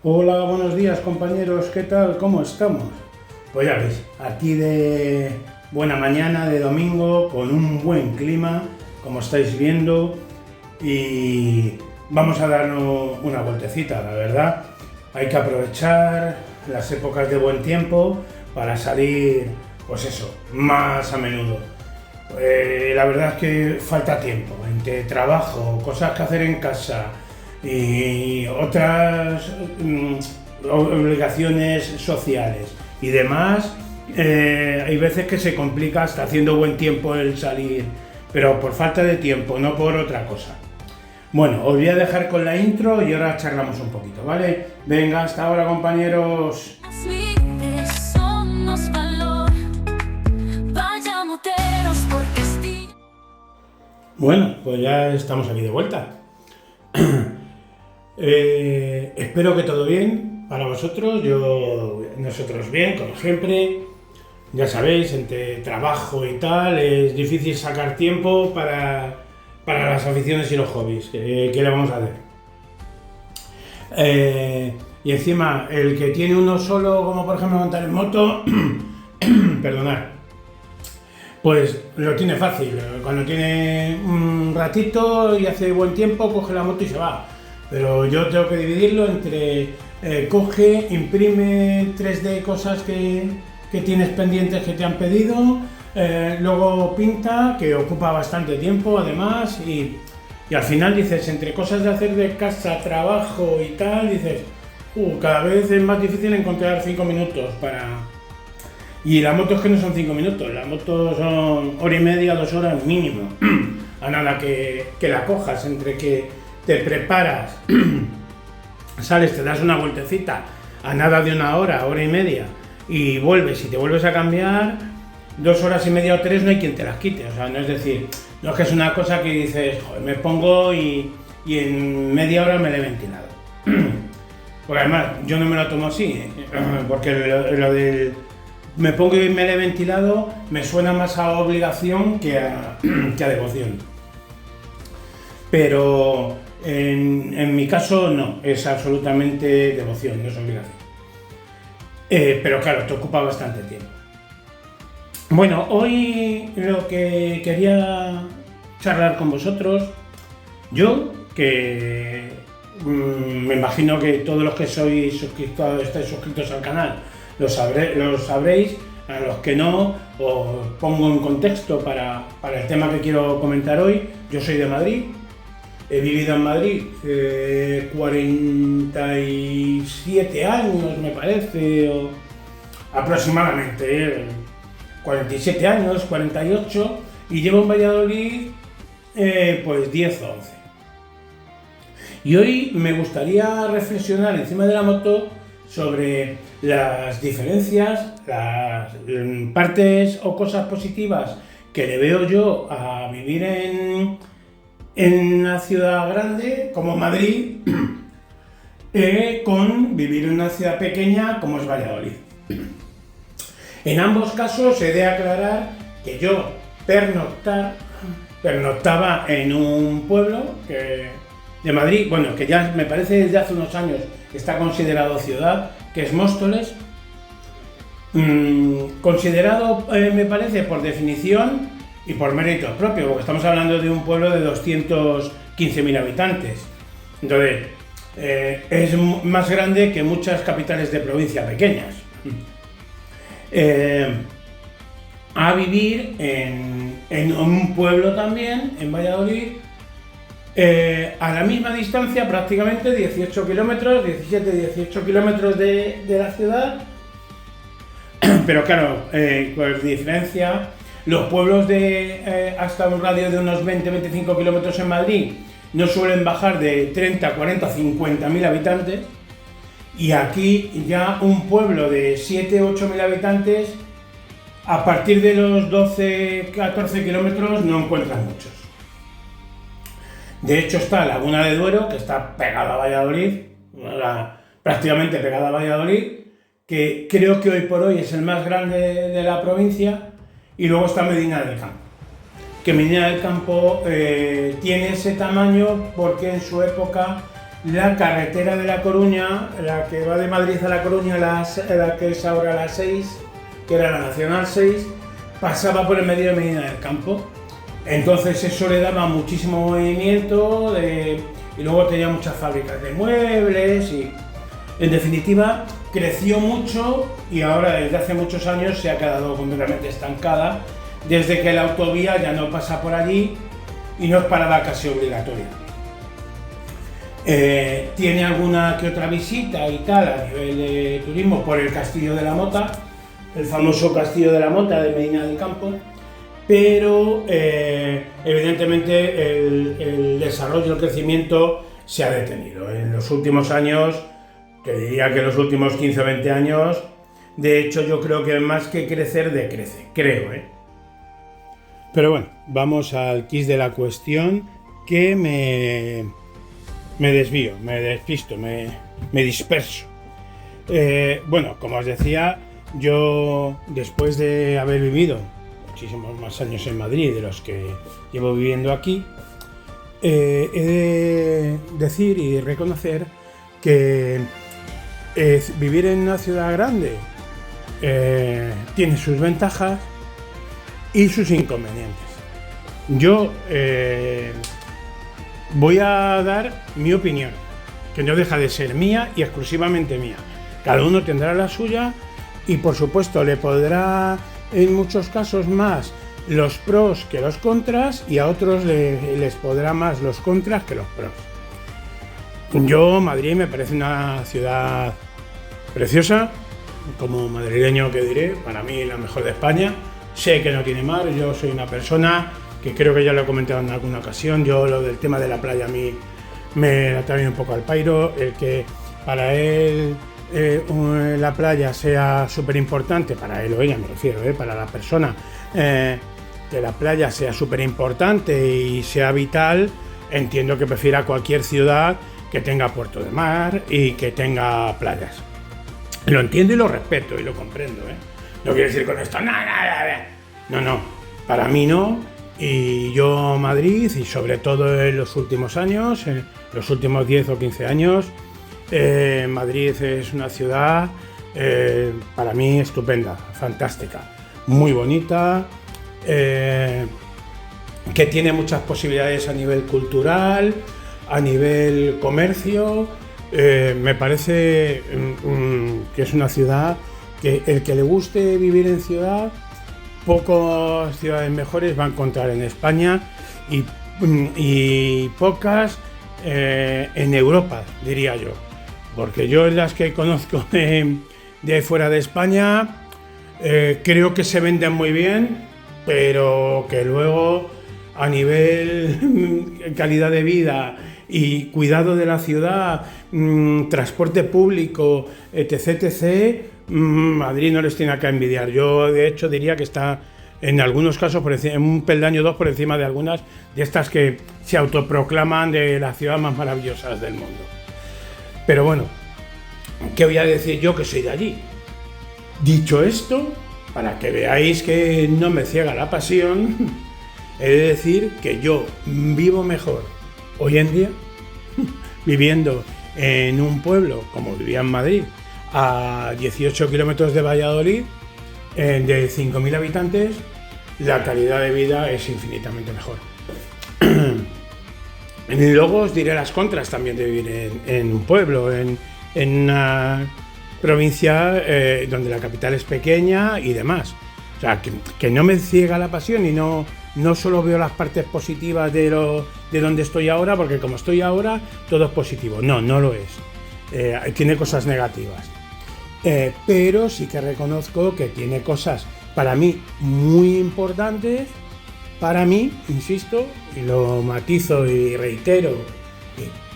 Hola, buenos días compañeros, ¿qué tal? ¿Cómo estamos? Pues ya veis, aquí de buena mañana, de domingo, con un buen clima, como estáis viendo, y vamos a darnos una vueltecita, la verdad. Hay que aprovechar las épocas de buen tiempo para salir, pues eso, más a menudo. La verdad es que falta tiempo, entre trabajo, cosas que hacer en casa y otras obligaciones sociales y demás, hay veces que se complica hasta haciendo buen tiempo el salir, pero por falta de tiempo, no por otra cosa. Bueno, os voy a dejar con la intro y ahora charlamos un poquito, ¿vale? Venga, hasta ahora compañeros. Bueno, pues ya estamos aquí de vuelta. Espero que todo bien para vosotros, nosotros bien, como siempre. Ya sabéis, entre trabajo y tal, es difícil sacar tiempo para las aficiones y los hobbies. ¿Qué le vamos a hacer? Y encima, el que tiene uno solo, como por ejemplo montar en moto, perdonad, pues lo tiene fácil. Cuando tiene un ratito y hace buen tiempo, coge la moto y se va. Pero yo tengo que dividirlo entre coge, imprime 3D cosas que tienes pendientes que te han pedido, luego pinta, que ocupa bastante tiempo además, y al final dices, entre cosas de hacer de casa, trabajo y tal, dices, cada vez es más difícil encontrar 5 minutos para... Y la moto es que no son 5 minutos, la moto son hora y media, 2 horas mínimo. A nada que la cojas, entre que te preparas, sales, te das una vueltecita, a nada de una hora, hora y media, y vuelves y te vuelves a cambiar, 2 horas y media o 3 no hay quien te las quite. O sea, no es decir, no es que es una cosa que dices, joder, me pongo y en media hora me lo he ventilado. Porque además yo no me lo tomo así, porque lo del me pongo y me lo he ventilado me suena más a obligación que a devoción. Pero en mi caso no, es absolutamente devoción, no es obligación. Pero claro, te ocupa bastante tiempo. Bueno, hoy lo que quería charlar con vosotros, yo que me imagino que todos los que estáis suscritos al canal lo sabréis, a los que no, os pongo en contexto para el tema que quiero comentar hoy. Yo soy de Madrid, he vivido en Madrid 47 años, me parece, o aproximadamente, 47 años, 48, y llevo en Valladolid pues 10 o 11. Y hoy me gustaría reflexionar encima de la moto sobre las diferencias, las partes o cosas positivas que le veo yo a vivir en una ciudad grande como Madrid con vivir en una ciudad pequeña como es Valladolid. En ambos casos he de aclarar que yo pernoctaba en un pueblo de Madrid, bueno, que ya me parece desde hace unos años está considerado ciudad, que es Móstoles. Considerado, me parece, por definición y por mérito propio, porque estamos hablando de un pueblo de 215.000 habitantes. Entonces, es más grande que muchas capitales de provincia pequeñas. A vivir en un pueblo también, en Valladolid, a la misma distancia, prácticamente 18 kilómetros, 17-18 kilómetros de la ciudad, pero claro, por diferencia, los pueblos de hasta un radio de unos 20-25 kilómetros en Madrid no suelen bajar de 30, 40, 50.000 habitantes, y aquí ya un pueblo de 7-8.000 habitantes, a partir de los 12-14 kilómetros no encuentran muchos. De hecho está Laguna de Duero, que está pegada a Valladolid, prácticamente pegada a Valladolid, que creo que hoy por hoy es el más grande de la provincia, y luego está Medina del Campo, que Medina del Campo tiene ese tamaño porque en su época la carretera de La Coruña, la que va de Madrid a La Coruña, la que es ahora la 6, que era la Nacional 6, pasaba por el medio de Medina del Campo. Entonces eso le daba muchísimo movimiento y luego tenía muchas fábricas de muebles y, en definitiva, creció mucho y ahora desde hace muchos años se ha quedado completamente estancada desde que la autovía ya no pasa por allí y no es parada casi obligatoria. Tiene alguna que otra visita y tal a nivel de turismo por el Castillo de la Mota, el famoso Castillo de la Mota de Medina del Campo, pero evidentemente el desarrollo, el crecimiento se ha detenido. En los últimos años, te diría que en los últimos 15 o 20 años, de hecho yo creo que más que crecer, decrece, creo. Pero bueno, vamos al quid de la cuestión, que me desvío, me despisto, me disperso. Bueno, como os decía, yo después de haber vivido muchísimos más años en Madrid de los que llevo viviendo aquí, he de decir y reconocer que vivir en una ciudad grande tiene sus ventajas y sus inconvenientes. Yo voy a dar mi opinión, que no deja de ser mía y exclusivamente mía. Cada uno tendrá la suya y, por supuesto, le podrá en muchos casos más los pros que los contras y a otros les podrá más los contras que los pros. Yo, Madrid me parece una ciudad preciosa, como madrileño que diré, para mí la mejor de España. Sé que no tiene mar, yo soy una persona que creo que ya lo he comentado en alguna ocasión, yo lo del tema de la playa a mí me atrae un poco al pairo, el que para él la playa sea súper importante, para él o ella me refiero, para la persona, que la playa sea súper importante y sea vital, entiendo que prefiera cualquier ciudad que tenga puerto de mar y que tenga playas. Lo entiendo y lo respeto y lo comprendo, No quiero decir con esto, no, para mí no. Y yo Madrid, y sobre todo en los últimos años, en los últimos 10 o 15 años, Madrid es una ciudad para mí estupenda, fantástica, muy bonita, que tiene muchas posibilidades a nivel cultural, a nivel comercio. Me parece que es una ciudad que el que le guste vivir en ciudad, pocas ciudades mejores va a encontrar en España y pocas en Europa, diría yo. Porque yo en las que conozco de fuera de España creo que se venden muy bien, pero que luego a nivel calidad de vida y cuidado de la ciudad, transporte público, etc., Madrid no les tiene que envidiar. Yo de hecho diría que está en algunos casos un peldaño o dos por encima de algunas de estas que se autoproclaman de las ciudades más maravillosas del mundo. Pero bueno, ¿qué voy a decir yo que soy de allí? Dicho esto, para que veáis que no me ciega la pasión, he de decir que yo vivo mejor hoy en día viviendo en un pueblo como vivía en Madrid, a 18 kilómetros de Valladolid, de 5.000 habitantes. La calidad de vida es infinitamente mejor. Y luego os diré las contras también de vivir en un pueblo, en una provincia donde la capital es pequeña y demás. O sea, que no me ciega la pasión y no solo veo las partes positivas de donde estoy ahora, porque como estoy ahora, todo es positivo. No lo es. Tiene cosas negativas. Pero sí que reconozco que tiene cosas para mí muy importantes, para mí, insisto, y lo matizo y reitero,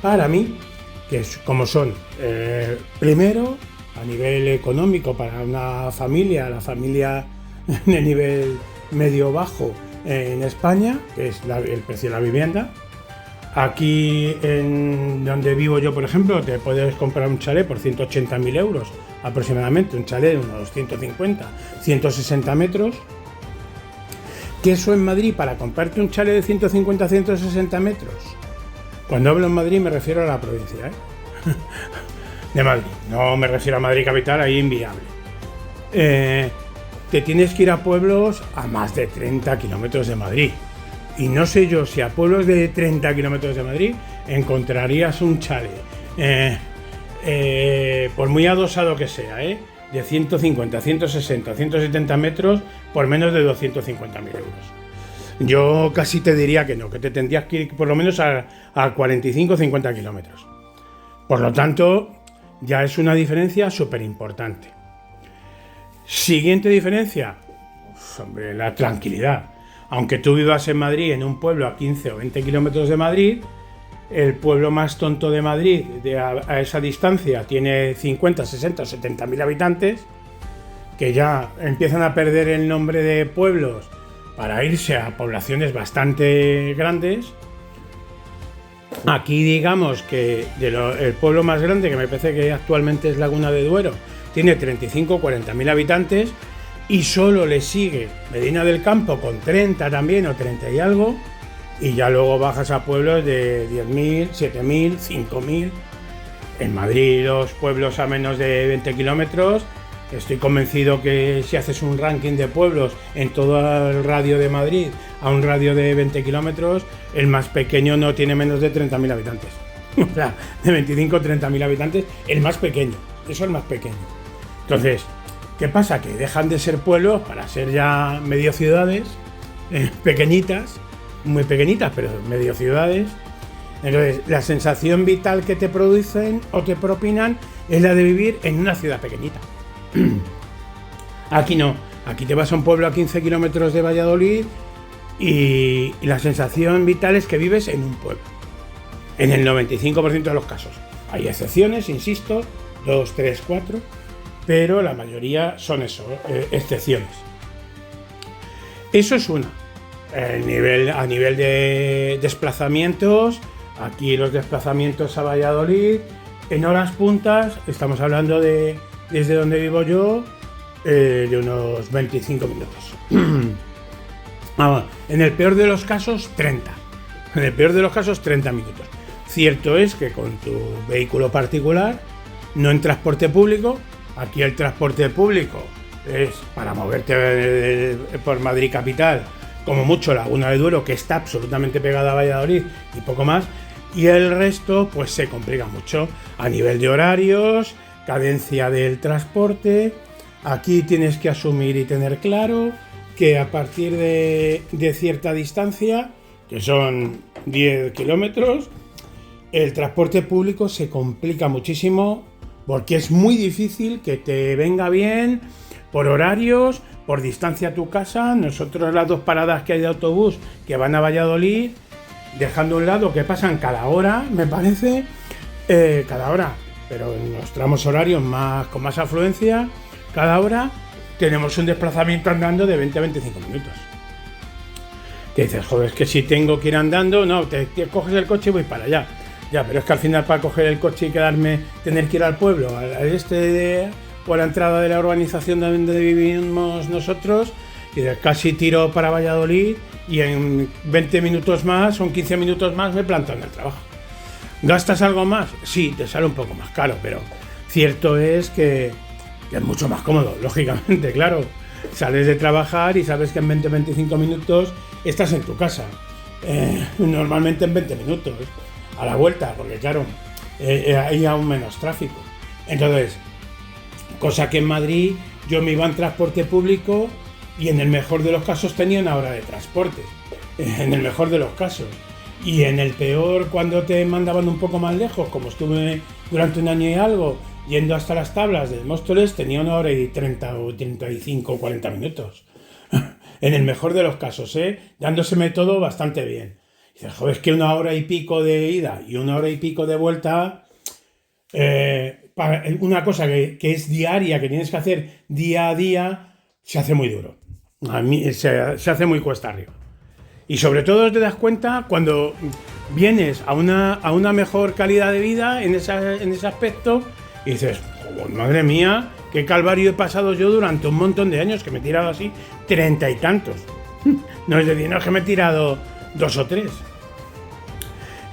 para mí, que es como son, primero, a nivel económico, para una familia, la familia de nivel medio-bajo en España, que es el precio de la vivienda. Aquí, en donde vivo yo, por ejemplo, te puedes comprar un chalet por 180.000 euros aproximadamente, un chalet de unos 150, 160 metros. Que eso en Madrid, para comprarte un chalet de 150, 160 metros, Cuando hablo en Madrid me refiero a la provincia, de Madrid. No me refiero a Madrid capital, ahí inviable. Te tienes que ir a pueblos a más de 30 kilómetros de Madrid. Y no sé yo si a pueblos de 30 kilómetros de Madrid encontrarías un chalet, por muy adosado que sea, de 150, 160, 170 metros por menos de 250.000 euros. Yo casi te diría que no, que te tendrías que ir por lo menos a 45 o 50 kilómetros. Por lo tanto, ya es una diferencia súper importante. Siguiente diferencia, sobre la tranquilidad. Aunque tú vivas en Madrid, en un pueblo a 15 o 20 kilómetros de Madrid, el pueblo más tonto de Madrid, a esa distancia, tiene 50, 60 o 70.000 habitantes, que ya empiezan a perder el nombre de pueblos para irse a poblaciones bastante grandes. Aquí digamos que el pueblo más grande, que me parece que actualmente es Laguna de Duero, tiene 35 o 40.000 habitantes, y solo le sigue Medina del Campo con 30 también o 30 y algo, y ya luego bajas a pueblos de 10.000, 7.000, 5.000. En Madrid los pueblos a menos de 20 kilómetros, estoy convencido que si haces un ranking de pueblos en todo el radio de Madrid a un radio de 20 kilómetros, el más pequeño no tiene menos de 30.000 habitantes. O sea, de 25 o 30.000 habitantes, el más pequeño, eso es el más pequeño. Entonces, ¿qué pasa? Que dejan de ser pueblos para ser ya medio ciudades, pequeñitas, muy pequeñitas, pero medio ciudades. Entonces, la sensación vital que te producen o te propinan es la de vivir en una ciudad pequeñita. Aquí no, aquí te vas a un pueblo a 15 kilómetros de Valladolid y la sensación vital es que vives en un pueblo. En el 95% de los casos. Hay excepciones, insisto, 2, 3, 4, pero la mayoría son eso, excepciones. Eso es una. A nivel de desplazamientos, aquí los desplazamientos a Valladolid, en horas puntas, estamos hablando de, desde donde vivo yo, de unos 25 minutos. En el peor de los casos, 30. En el peor de los casos, 30 minutos. Cierto es que con tu vehículo particular, no en transporte público. Aquí el transporte público es para moverte por Madrid capital, como mucho Laguna de Duero, que está absolutamente pegada a Valladolid, y poco más, y el resto pues se complica mucho a nivel de horarios, cadencia del transporte. Aquí tienes que asumir y tener claro que a partir de cierta distancia, que son 10 kilómetros, el transporte público se complica muchísimo, porque es muy difícil que te venga bien por horarios, por distancia a tu casa. Nosotros las 2 paradas que hay de autobús que van a Valladolid, dejando a un lado que pasan cada hora, me parece, cada hora, pero en los tramos horarios con más afluencia, cada hora tenemos un desplazamiento andando de 20 a 25 minutos. Te dices, joder, es que si tengo que ir andando, no, te coges el coche y voy para allá. Ya, pero es que al final para coger el coche y tener que ir al pueblo, o a la entrada de la urbanización donde vivimos nosotros, y casi tiro para Valladolid y en 20 minutos más, o 15 minutos más me planto en el trabajo. ¿Gastas algo más? Sí, te sale un poco más caro, pero cierto es que es mucho más cómodo, lógicamente, claro. Sales de trabajar y sabes que en 20-25 minutos estás en tu casa. Normalmente en 20 minutos. A la vuelta, porque claro, hay aún menos tráfico. Entonces, cosa que en Madrid yo me iba en transporte público y en el mejor de los casos tenía una hora de transporte, en el mejor de los casos. Y en el peor, cuando te mandaban un poco más lejos, como estuve durante un año y algo, yendo hasta las Tablas de Móstoles, tenía 1 hora y 30 o 35 o 40 minutos. En el mejor de los casos, dándoseme todo bastante bien. Dices, joder, es que 1 hora y pico de ida y 1 hora y pico de vuelta, para una cosa que es diaria, que tienes que hacer día a día, se hace muy duro. A mí se hace muy cuesta arriba. Y sobre todo te das cuenta cuando vienes a una mejor calidad de vida en ese aspecto y dices, oh, madre mía, qué calvario he pasado yo durante un montón de años, que me he tirado así 30 y tantos. No es decir, no es que me he tirado 2 o 3.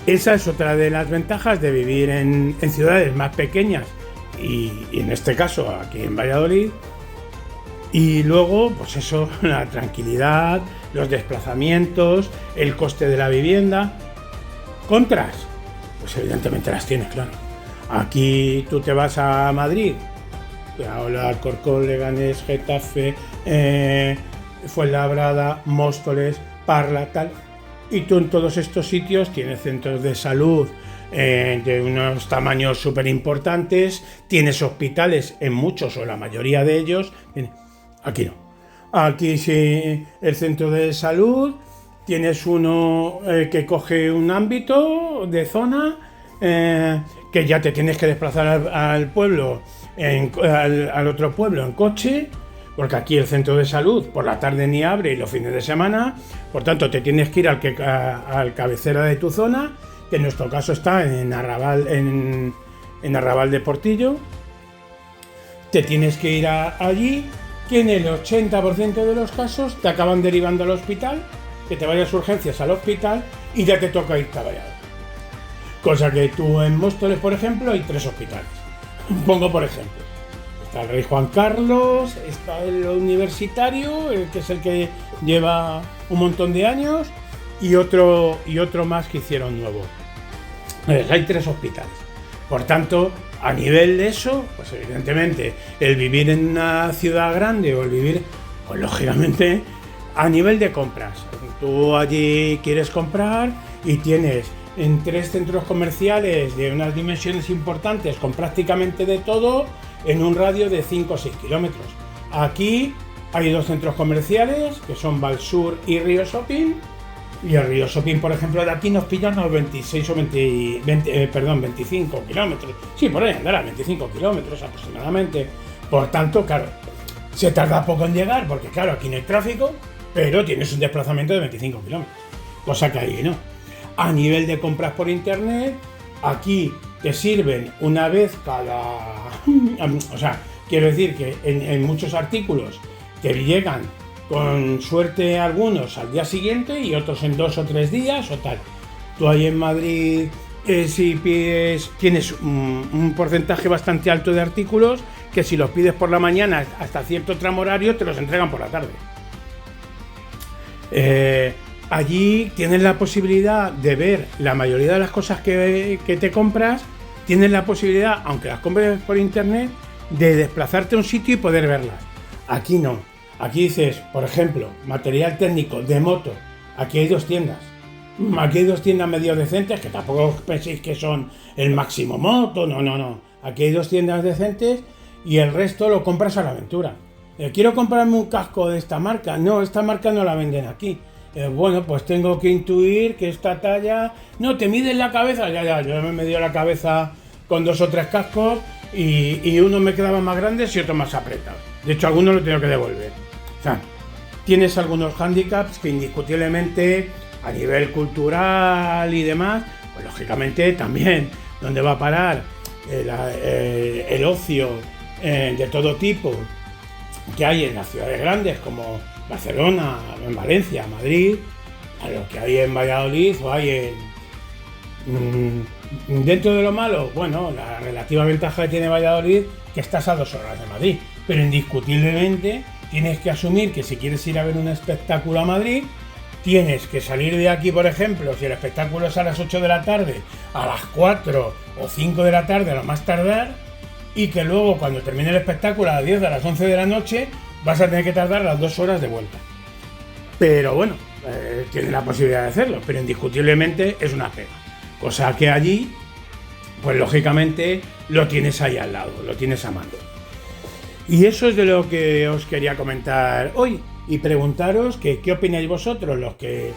Esa es otra de las ventajas de vivir en ciudades más pequeñas y en este caso aquí en Valladolid. Y luego, pues eso, la tranquilidad, los desplazamientos, el coste de la vivienda. ¿Contras? Pues evidentemente las tienes, claro. Aquí tú te vas a Madrid, a Alcorcón, Leganés, Getafe, Fuenlabrada, Móstoles, Parla, tal. Y tú en todos estos sitios tienes centros de salud de unos tamaños súper importantes, tienes hospitales en muchos o la mayoría de ellos. Aquí no. Aquí sí, el centro de salud, tienes uno que coge un ámbito de zona, que ya te tienes que desplazar al pueblo, al otro pueblo en coche, porque aquí el centro de salud por la tarde ni abre y los fines de semana, por tanto te tienes que ir al cabecera de tu zona, que en nuestro caso está en Arrabal, en Arrabal de Portillo. Te tienes que ir allí, que en el 80% de los casos te acaban derivando al hospital, que te vayas urgencias al hospital y ya te toca irte a Valladolid. Cosa que tú en Móstoles, por ejemplo, hay 3 hospitales. Pongo por ejemplo. Está el Rey Juan Carlos, está el universitario, que es el que lleva un montón de años, y otro más que hicieron nuevo. Hay 3 hospitales. Por tanto, a nivel de eso, pues evidentemente, el vivir en una ciudad grande o el vivir, pues lógicamente, a nivel de compras. Tú allí quieres comprar y tienes en 3 centros comerciales de unas dimensiones importantes con prácticamente de todo en un radio de 5 o 6 kilómetros. Aquí hay 2 centros comerciales que son Valsur y Río Shopping, y el Río Shopping, por ejemplo, de aquí nos pillan los 26 o 25 kilómetros. Sí, por ahí andará, 25 kilómetros aproximadamente. Por tanto, claro, se tarda poco en llegar porque, claro, aquí no hay tráfico, pero tienes un desplazamiento de 25 kilómetros, cosa que ahí no. A nivel de compras por internet, aquí te sirven una vez cada... O sea, quiero decir que en muchos artículos te llegan con suerte algunos al día siguiente y otros en 2 o 3 días o tal. Tú ahí en Madrid, si pides, tienes un porcentaje bastante alto de artículos que si los pides por la mañana hasta cierto tramo horario te los entregan por la tarde. Allí tienes la posibilidad de ver la mayoría de las cosas que te compras, tienes la posibilidad, aunque las compres por internet, de desplazarte a un sitio y poder verlas. Aquí no. Aquí dices, por ejemplo, material técnico de moto. Aquí hay 2 tiendas. Aquí hay 2 tiendas medio decentes, que tampoco penséis que son el máximo moto, no. Aquí hay 2 tiendas decentes y el resto lo compras a la aventura. Quiero comprarme un casco de esta marca. No, esta marca no la venden aquí. Bueno, pues tengo que intuir que esta talla... No, te miden la cabeza. Ya, yo me medí la cabeza con 2 o 3 cascos y uno me quedaba más grandes y otro más apretado. De hecho, algunos lo tengo que devolver. O sea, tienes algunos handicaps que indiscutiblemente a nivel cultural y demás, pues lógicamente también, ¿dónde va a parar el ocio de todo tipo que hay en las ciudades grandes como Barcelona, en Valencia, Madrid, a lo que hay en Valladolid o hay dentro de lo malo? Bueno, la relativa ventaja que tiene Valladolid, que estás a 2 horas de Madrid, pero indiscutiblemente tienes que asumir que si quieres ir a ver un espectáculo a Madrid, tienes que salir de aquí, por ejemplo, si el espectáculo es a las 8 de la tarde, a las 4 o 5 de la tarde a lo más tardar, y que luego cuando termine el espectáculo a las 10 o a las 11 de la noche vas a tener que tardar las 2 horas de vuelta. Pero bueno, tienes la posibilidad de hacerlo, pero indiscutiblemente es una pega. Cosa que allí, pues lógicamente lo tienes ahí al lado, lo tienes a mano. Y eso es de lo que os quería comentar hoy y preguntaros que qué opináis vosotros, los que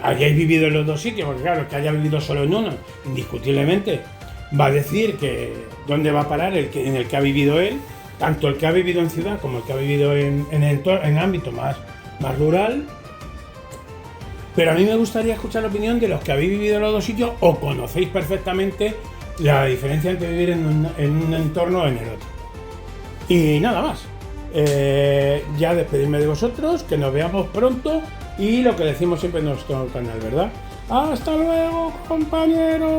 hayáis vivido en los 2 sitios, porque claro, el que haya vivido solo en uno, indiscutiblemente va a decir que dónde va a parar en el que ha vivido él, tanto el que ha vivido en ciudad como el que ha vivido en ámbito más rural. Pero a mí me gustaría escuchar la opinión de los que habéis vivido en los 2 sitios o conocéis perfectamente la diferencia entre vivir en un entorno o en el otro. Y nada más. Ya despedirme de vosotros, que nos veamos pronto y lo que decimos siempre en nuestro canal, ¿verdad? ¡Hasta luego, compañeros!